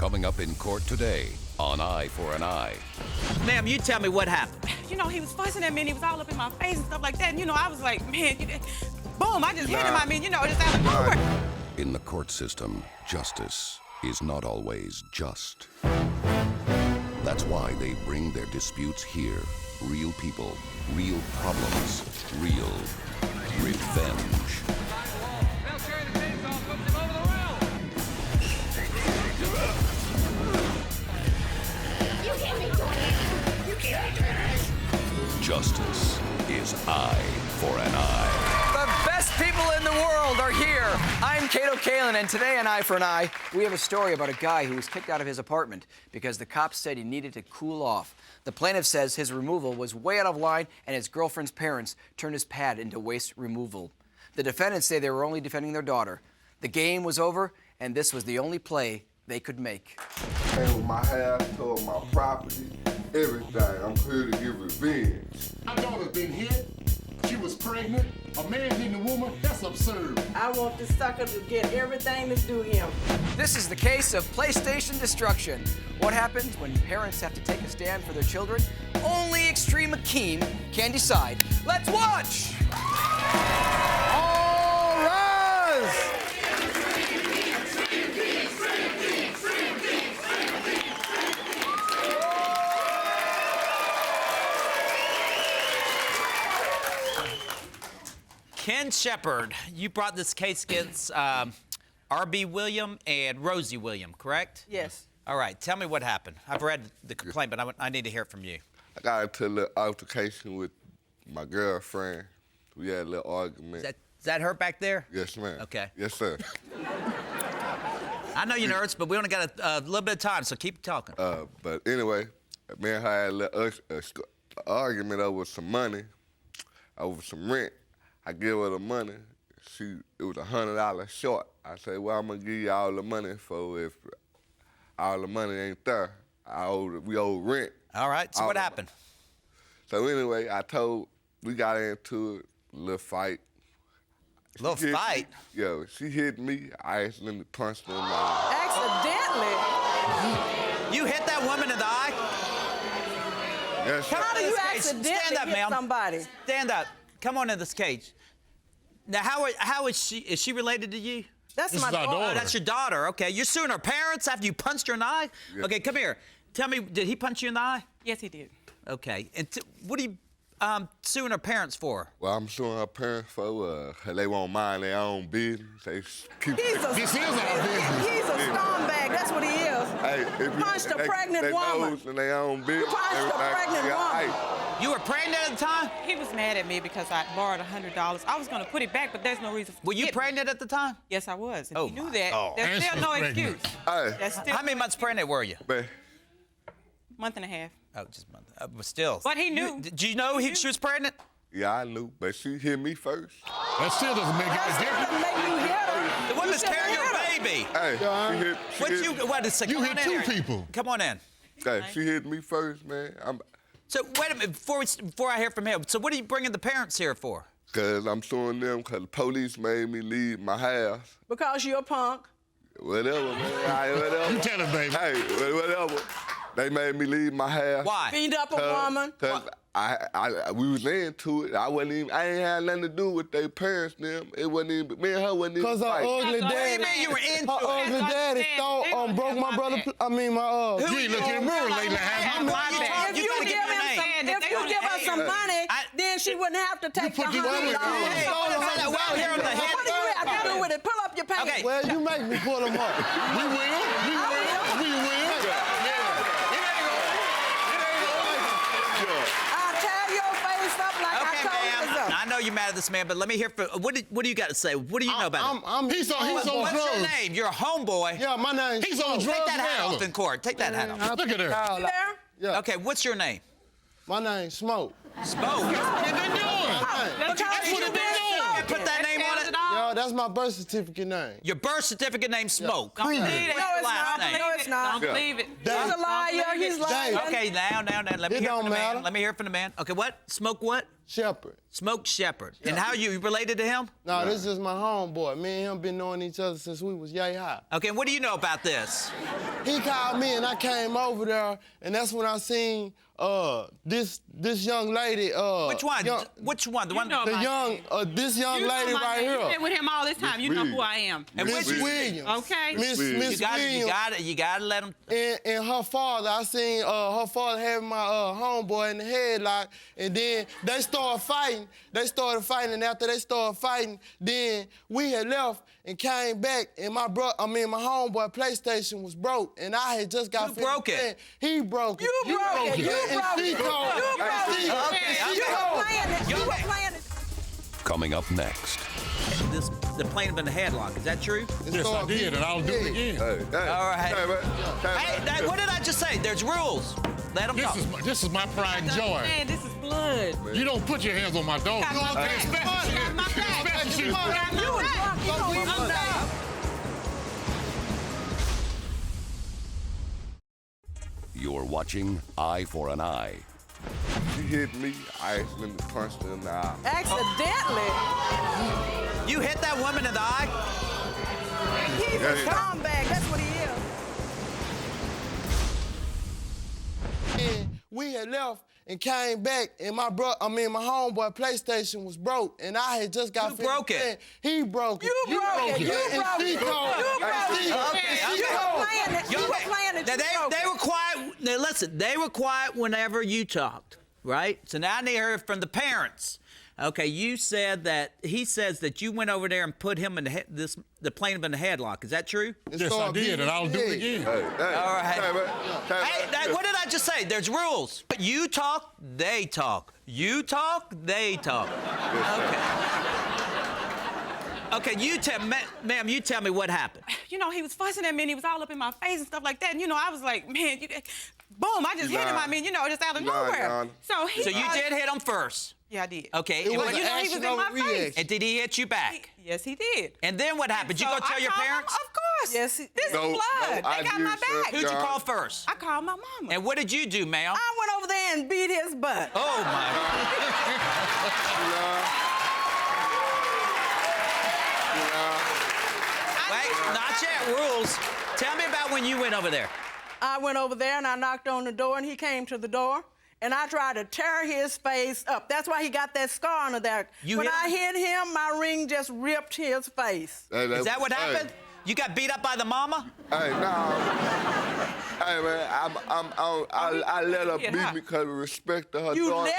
Coming up in court today on Eye for an Eye. Ma'am, you tell me what happened. You know, he was fussing at me and he was all up in my face and stuff like that. And, you know, I was like, man, boom, I just hit him. I mean, you know, just out of nowhere. In the court system, justice is not always just. That's why they bring their disputes here. Real people, real problems, real revenge. Justice is Eye for an Eye. The best people in the world are here. I'm Cato Kalin, and today on Eye for an Eye, we have a story about a guy who was kicked out of his apartment because the cops said he needed to cool off. The plaintiff says his removal was way out of line, and his girlfriend's parents turned his pad into waste removal. The defendants say they were only defending their daughter. The game was over, and this was the only play they could make. Came with my house, sold my property, everything. I'm here to get revenge. Our daughter's been hit. She was pregnant. A man hitting a woman. That's absurd. I want this sucker to get everything that's due him. This is the case of PlayStation destruction. What happens when parents have to take a stand for their children? Only Extreme Akim can decide. Let's watch! All rise! Ken Shepard, you brought this case against R.B. William and Rosie William, correct? Yes. All right, tell me what happened. I've read the complaint, but I need to hear it from you. I got into a little altercation with my girlfriend. We had a little argument. Is that her back there? Yes, ma'am. Okay. Yes, sir. I know you're nervous, but we only got a little bit of time, so keep talking. But anyway, me and her had a little argument over some money, over some rent. I give her the money. It was $100 short. I said, well, I'm gonna give you all the money for if all the money ain't there. We owe rent. All right, so what happened? So anyway, we got into a little fight. Little fight? Yeah, she hit me. I accidentally punched her in the eye. Accidentally? You hit that woman in the eye? Yes, sir. How do you accidentally Stand up, hit ma'am. somebody? Stand up. Come on in this cage. Now, how is she? Is she related to you? That's my daughter. Oh, that's your daughter. Okay, you're suing her parents after you punched her in the eye? Yeah. Okay, come here. Tell me, did he punch you in the eye? Yes, he did. Okay, and what are you suing her parents for? Well, I'm suing her parents for they won't mind their own business. They keep. He's a scumbag. That's what he is. Hey, Punched a pregnant woman. In their own business. Punched a pregnant woman. You were pregnant at the time? He was mad at me because I borrowed $100. I was going to put it back, but there's no reason for Were you it. pregnant at the time? Yes, I was. And Oh, he knew my that. God. There's And still she's no pregnant. excuse. Hey, That's still How many months pregnant were you? man. month and a half. Oh, just a month. But still. But he knew. Did you know she was pregnant? Yeah, I knew, but she hit me first. That still doesn't make That any difference. doesn't make you hit her. The woman's You should've carrying your hit her. baby. Hey, What is it? You Come hit on in two here. people. Come on in. Hey, she hit me first, man. So wait a minute, before I hear from him. So what are you bringing the parents here for? Cause I'm suing them because the police made me leave my house. Because you're a punk. Whatever, man. Hey, whatever. You tell it, baby. Hey, whatever. They made me leave my house. Why? Beat up a woman. Cause we was into it. I ain't had nothing to do with their parents. Me and her wasn't even. Cause her ugly What do you daddy. mean you were into Her it? ugly daddy thought broke my brother. I mean my You ain't looking in the mirror lately, have you? If you give her some money, then she wouldn't have to take the $100. Hey, well, here on the head. What do you have to do with it? Pull up your pants. Okay. Well, you make me pull them up. We will. I'll tear your face up like Okay, I told you ma'am. so. I know you're mad at this man, but let me hear from. What do you got to say? What do you know about it? He's on What's your drugs. name? You're a homeboy. Yeah, my name. He's on drugs Take that hat now. off in court. Take that hat off. Look at her. There? Yeah. Okay, what's your name? My name Smoke. Smoke. What they been doing? Because That's what you they been been doing. Put that name on it. Yo, that's my birth certificate name. Your birth certificate name Smoke. Don't believe it. No, it's last not. name. No, it's not. Don't believe it. He's a liar. liar. He's lying. Okay, now. Let me It hear don't from the man. matter. Let me hear from the man. Okay, what? Smoke what? Shepherd. Smoke Shepherd. And how you related to him? No, this is my homeboy. Me and him been knowing each other since we was yay high. Okay, and what do you know about this? He called me and I came over there, and that's when I seen this young lady. Which one? Which one? The one. This young lady right You've here. been with him all this time. You know who I am. And Miss which- Williams. Okay. Miss You Williams. you gotta let him. And her father, I seen her father having my homeboy in the headlock, and then they started fighting. And after they started fighting, then we had left and came back, and my homeboy PlayStation was broke, and I had just got. Who broke it? He broke it. You broke it. You broke it. You broke it. You were playing it. Coming up next. The plaintiff in the headlock. Is that true? Yes, I did, and I'll do it again. All right. Hey, what did I just say? There's rules. Let them talk. This is my pride and joy. Man, this is blood. You don't put your hands on my dog. Got my back. Got my back. Especially- Got my back. You're watching Eye for an Eye. She hit me, I accidentally punched her in the eye. Accidentally. You hit that woman in the eye? He's a scumbag. That's what he is. And we had left and came back, and my homeboy PlayStation was broke, and I had just got. Who broke it? He broke it. You broke it. You broke it. You broke it. You were playing it. You were playing it. Now, they were quiet. Now, listen, they were quiet whenever you talked, right? So now I need to hear from the parents. Okay, you said that he says that you went over there and put him in the plaintiff in the headlock. Is that true? Yes, I did, and I'll do it again. All right. Hey, what did I just say? There's rules. You talk, they talk. You talk, they talk. Okay, ma'am, you tell me what happened. You know, he was fussing at me and he was all up in my face and stuff like that. And, you know, I was like, man, boom, I just hit him. I mean, you know, just out of nowhere. So you did hit him first. Yeah, I did. Okay. It was But, you know, he was in my face. And did he hit you back? Yes, he did. And then what happened? Did you go So tell I your called parents? Of course. Yes, This is blood. They got my back. Who'd you call first? I called my mama. And what did you do, ma'am? I went over there and beat his butt. Oh, my. Wait, not yet. Rules. Tell me about when you went over there. I went over there and I knocked on the door and he came to the door and I tried to tear his face up. That's why he got that scar on there. When I hit him, my ring just ripped his face. Is that what happened? You got beat up by the mama? Hey, no. Hey, man, I let her beat me because of respect to her daughter.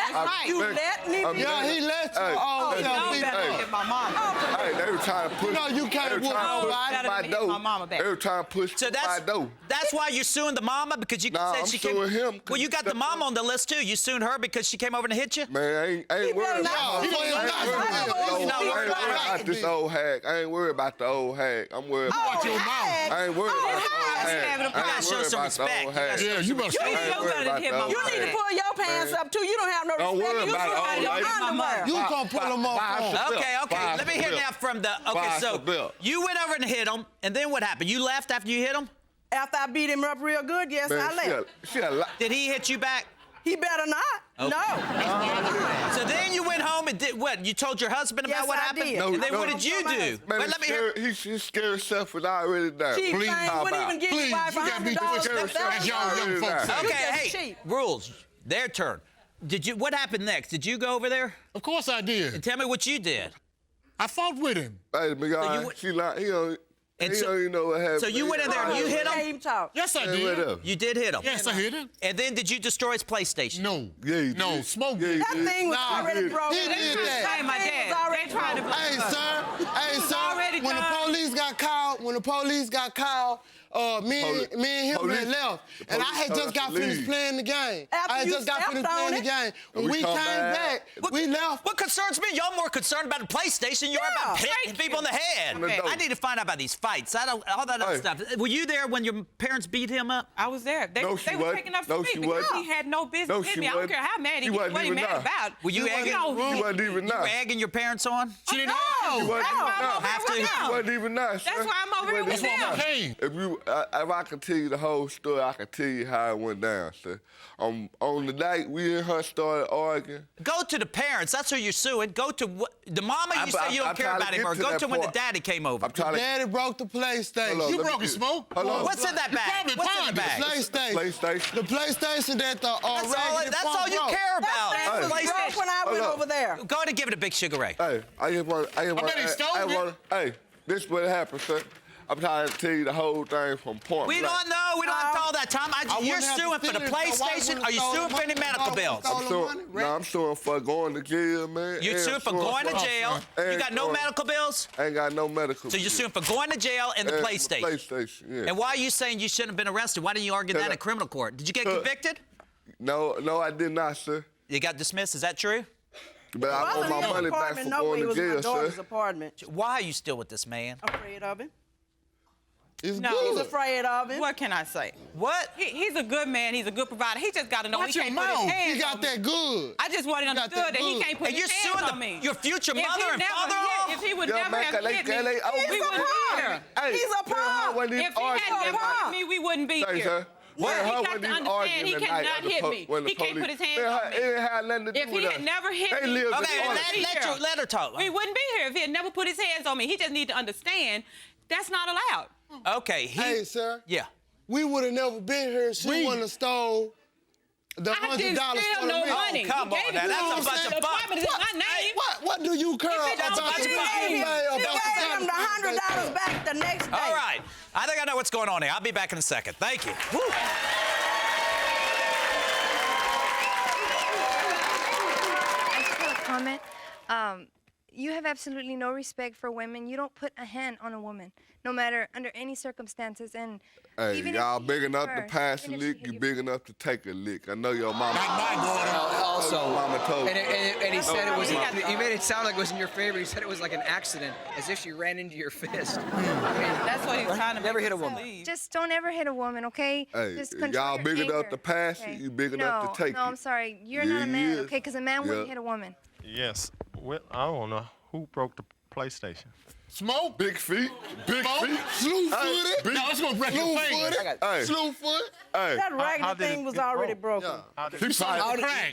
You let me beat Yeah, he let you. Hey, Oh, hey, yeah, hey, he- Hit my mama. Hey, they were trying to push. No, you can't they were whoop trying to nobody. push my Hit door. my mama back. They were trying to push So my door. that's why you're suing the mama? Because you Nah, said I'm she suing came. him 'cause Well, you he got the stepped mama up. on the list, too. You suing her because she came over and hit you? Man, I ain't worried about this old hag. I ain't worried about the old hag. I'm worried about your mouth. I ain't worried about the old hag. You gotta show some respect. Yeah, you better I ain't worried about the old You need to hag. pull your pants up, too. You don't have no Don't respect. worry You about it, supposed to old your lady. underwear. You gonna pull him off. Okay. Let me hear now from the. Okay, Buy so some bill. you went over and hit him, and then what happened? You left after you hit him? After I beat him up real good, yes, I Man, left. she a lot. Did he hit you back? He better not. No. So then you went home and did what? You told your husband about Yes, what I happened? did. And then No, what did you do? Man, Wait, let me hear. his scary self was already there. She Please, ain't how wouldn't about? even give Please, you wife you gotta be $100. quick as y'all young folks say. Okay, just hey, cheap. rules. Their turn. What happened next? Did you go over there? Of course I did. And tell me what you did. I fought with him. Hey, my guy, you- she like he don't even know what happened. So you went in there and you hit Let him? him talk. Yes, I Hey, what did. up? You did hit him? Yes, I hit him. And then did you destroy his PlayStation? No. Yeah, you No, did. smoke. Yeah, you That did. thing was Nah, already broken. he did that. Hey, my That thing was dad. already They trying to broken. Hey, sir. already When the done. police got called, me and him Police- had left, the and I police had told just us got to finished leave. playing the game. After I had you just got stepped finished on playing the it. game. And When we we come came back. back, we left. What concerns me? Y'all more concerned about the PlayStation. You're about hitting people in the head. Okay. I need to find out about these fights. All that other Hey. stuff. Were you there when your parents beat him up? I was there. They No, were she wasn't. taking up for No, me she because wasn't. he had no business No, with she me. I don't wasn't. care how mad he She was. wasn't What he even mad there. about? Were you egging? She wasn't even You were nice. egging your parents on? She didn't No. She wasn't That's why I'm nice. over Have here to. with She them. wasn't even nice. That's son. why I'm over here She with wasn't even them. nice. Hey. If you, if I can tell you the whole story, I can tell you how it went down, sir. On the night we and her started arguing. Go to the parents. That's who you're suing. Go to the mama. You say you don't care about him, or go to when the daddy came over. Daddy broke the PlayStation. You broke it, Smoke. What's in that bag? What's in the bag? PlayStation. The PlayStation that the That's all you care about. That thing was broke when I went over there. Go ahead and give it a big Sugar Ray. Hey, I bet he stole it. Hey, this is what happened, sir. I'm trying to tell you the whole thing from point We blank. don't know. We don't have all that time. You're suing for the PlayStation. Are you suing for any medical bills? I'm suing for going to jail, man. You're suing for going to jail. You got no medical bills? I ain't got no medical bills. So you're suing for going to jail and the PlayStation. PlayStation, yeah. And why are you saying you shouldn't have been arrested? Why didn't you argue that in criminal court? Did you get convicted? No, I did not, sir. You got dismissed. Is that true? But I want my money back for going to jail, sir. Apartment. Why are you still with this man? Afraid of him. It's No. good. He's afraid of him. What can I say? What? He's a good man. He's a good provider. He just got to know Watch he can't your put his mouth. hands He got on me. that good. I just want it got that understood that he good. can't put And you're his suing hands on me. your future If he mother and never father-in-law? hit- If he would Yeah, never man, have hit me, He's we a wouldn't be punk. here. Hey, He's a punk. when If he had never hit me, we wouldn't be Thanks, here. sir. He got to understand he cannot hit me. He can't put his hands on me. It ain't had nothing to do If with he us. had never hit They me, live in Okay, Oregon. let her talk. we wouldn't be here if he had never put his hands on me. He just need to understand that's not allowed. Okay, Hey, sir. Yeah. We would have never been here. She wouldn't have stole the $100 I didn't steal for the no man. money. come He on gave now, it to that's me. a bunch of The fun. apartment is in my name. What do you care If it about? don't the fit man in, about She the gave him the $100 back the next day. All right. I think I know what's going on here. I'll be back in a second. Thank you. Woo. Comment. You have absolutely no respect for women. You don't put a hand on a woman, no matter under any circumstances. And Hey, even y'all if big enough to her, pass a even if she lick, hit you you big enough to take a lick. I know your mama. Also, Mama told you. and he said it was. he He made it sound like it was in your favor. He said it was like an accident, as if she ran into your fist. That's what he's trying to Never make hit a us woman. believe. just don't ever hit a woman, okay? Hey, Just control y'all your big enough anger, to pass it, okay? you big enough to take No, it. I'm sorry. You're Yeah, not a man, he is. okay? Because a man wouldn't Yeah. hit a woman. Yes. Well, I don't know who broke the PlayStation. Smoke. Big feet, big Smoke. feet. Slew-footed. big- No, it's gonna break your finger. Hey, Slew-foot. hey. That regular how did thing it was get already broke? broken. He probably,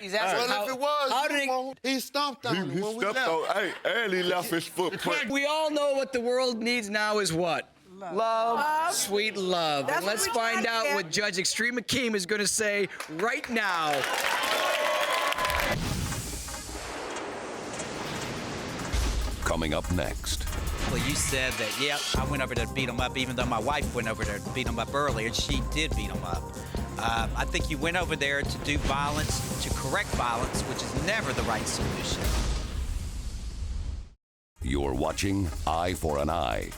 He's asking Well, if it was, how did he stomped on him he when we stepped left. on, hey, and he left his footprint. We all know what the world needs now is what? Love. Sweet love. That's And let's what we find trying to out get. what Judge Extreme Akim is going to say right now. Coming up next. Well, you said that, yep, I went over there to beat him up, even though my wife went over there to beat him up earlier, and she did beat him up. I think you went over there to do violence, to correct violence, which is never the right solution. You're watching Eye for an Eye.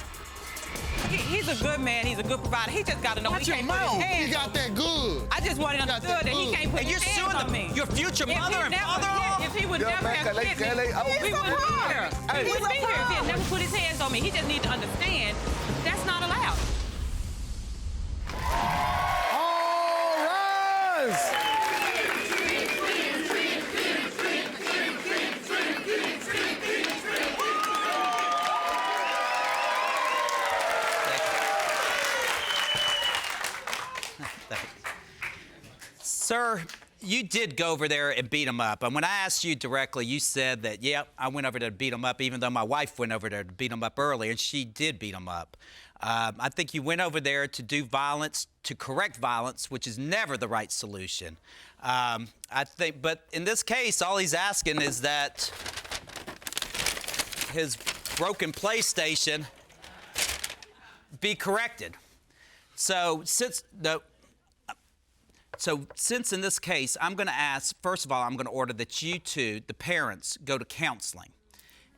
He's a good man. He's a good provider. He just got to know Watch he your can't put his mouth. hands He got that good. I just want it got understood that he good. can't put And you're his hands suing on me. your future If he mother and never- father-in-law? If he would Yeah, never man, have can they- hit me, can they- we wouldn't be here. Hey. We wouldn't be here if he had never put his hands on me. He just needs to understand that's not allowed. All rise. Sir, you did go over there and beat him up. And when I asked you directly, you said that, yep, I went over there to beat him up, even though my wife went over there to beat him up earlier, and she did beat him up. I think you went over there to do violence, to correct violence, which is never the right solution. But in this case, all he's asking is that his broken PlayStation be corrected. So since in this case, I'm going to ask, first of all, I'm going to order that you two, the parents, go to counseling.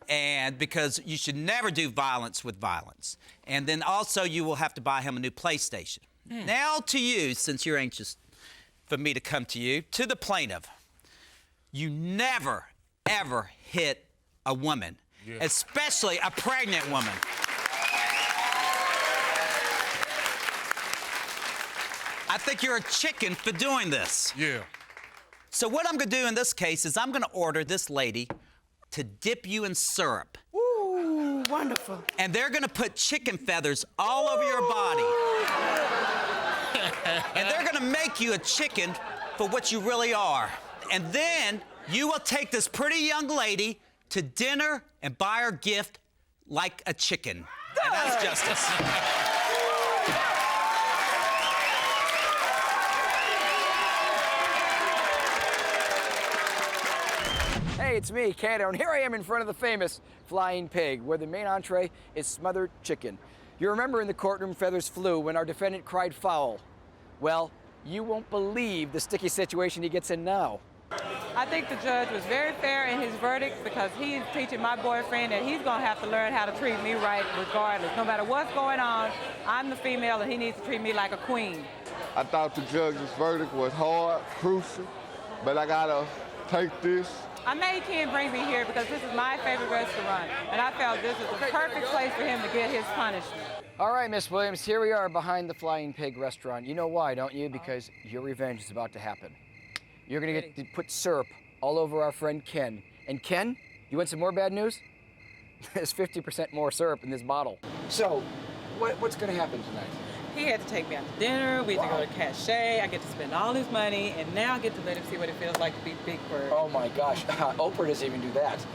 And because you should never do violence with violence. And then also you will have to buy him a new PlayStation. Now to you, since you're anxious for me to come to you, to the plaintiff. You never, ever hit a woman, especially a pregnant woman. I think you're a chicken for doing this. Yeah. So what I'm gonna do in this case is I'm gonna order this lady to dip you in syrup. Ooh, wonderful. And they're gonna put chicken feathers all over your body. and they're gonna make you a chicken for what you really are. And then you will take this pretty young lady to dinner and buy her gift like a chicken. And that's justice. Hey, it's me, Kato, and here I am in front of the famous Flying Pig, where the main entree is smothered chicken. You remember in the courtroom feathers flew when our defendant cried foul. Well, you won't believe the sticky situation he gets in now. I think the judge was very fair in his verdict because he's teaching my boyfriend that he's going to have to learn how to treat me right regardless. No matter what's going on, I'm the female and he needs to treat me like a queen. I thought the judge's verdict was hard, crucial, but I gotta take this. I made Ken bring me here because this is my favorite restaurant, and I felt this is the perfect place for him to get his punishment. All right, Miss Williams, here we are behind the Flying Pig restaurant. You know why, don't you? Because your revenge is about to happen. You're gonna get to put syrup all over our friend Ken. And Ken, you want some more bad news? There's 50% more syrup in this bottle. So, what's gonna happen tonight? He had to take me out to dinner, we had to go to cachet, I get to spend all his money, and now I get to let him see what it feels like to be Big Bird. Oh my gosh, Oprah doesn't even do that.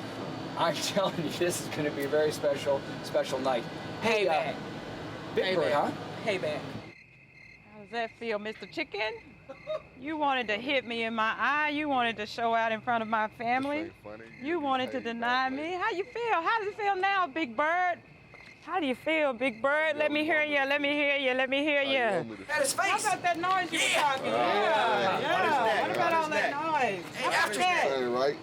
I'm telling you, this is gonna be a very special night. Hey, Payback. Big Bird, huh? Payback. How does that feel, Mr. Chicken? You wanted to hit me in my eye, you wanted to show out in front of my family. You wanted to deny me. How you feel? How does it feel now, Big Bird? How do you feel, Big Bird? Let me hear you, let me hear you, let me hear you. At his face. How about that noise you were talking? Yeah. What about all that noise? How about that? Right?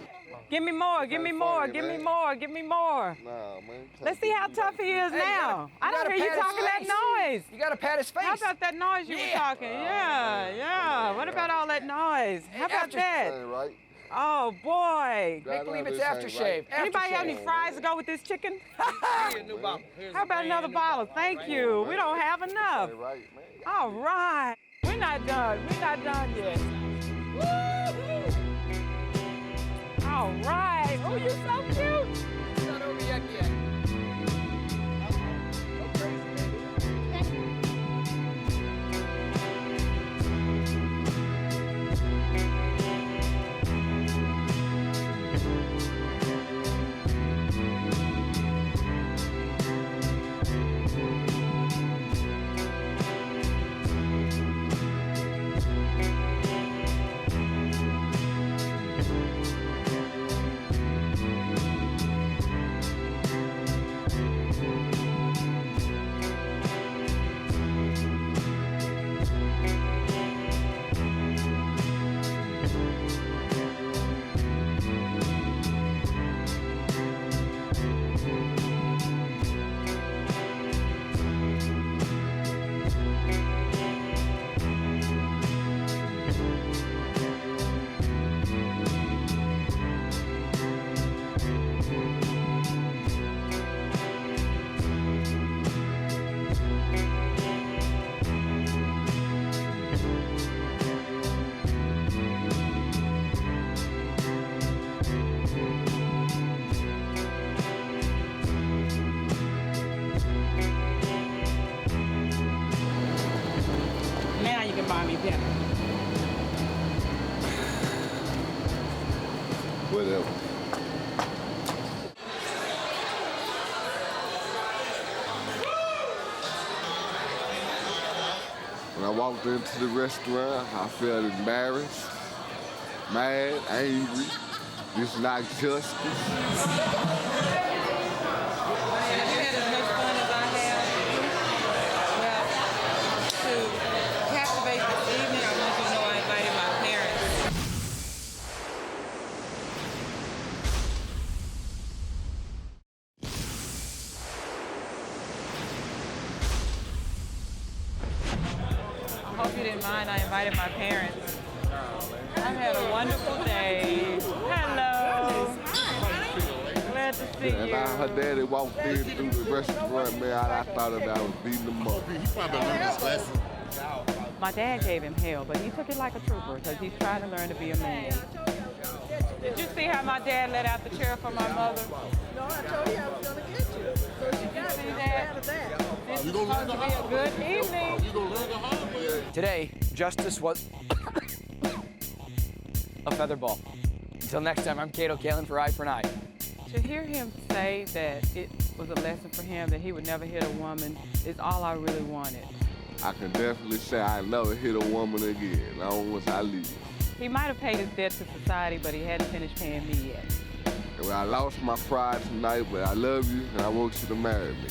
Give me more, give me more, give me more, give me more. Nah, man. Let's see how tough he is now. I don't hear you talking that noise. You gotta pat his face. How about that noise you were talking? Yeah. What about all that noise? How about that? Right? Oh, boy. Make believe it's aftershave. Anybody have any fries to go with this chicken? How about another bottle? Thank you. We don't have enough. All right. We're not done. We're not done yet. Woo-hoo. All right. Oh, you're so cute. It's not over yet. Whatever. When I walked into the restaurant, I felt embarrassed, mad, angry. This is not justice. I hope you didn't mind I invited my parents. I've had a wonderful day. Hello. Glad to see you. And her daddy walked in through the restaurant, man, I thought that I was beating him up. He probably learned his lesson. My dad gave him hell, but he took it like a trooper because he's trying to learn to be a man. Did you see how my dad let out the chair for my mother? No, I told you I was going to get you. So you got to be out of that. This is supposed to be a good evening. You gonna learn the hard way. Today, justice was a featherball. Until next time, I'm Cato Kalin for Eye for an Eye. To hear him say that it was a lesson for him, that he would never hit a woman, is all I really wanted. I can definitely say I never hit a woman again, long as I live. He might have paid his debt to society, but he hadn't finished paying me yet. And I lost my pride tonight, but I love you and I want you to marry me.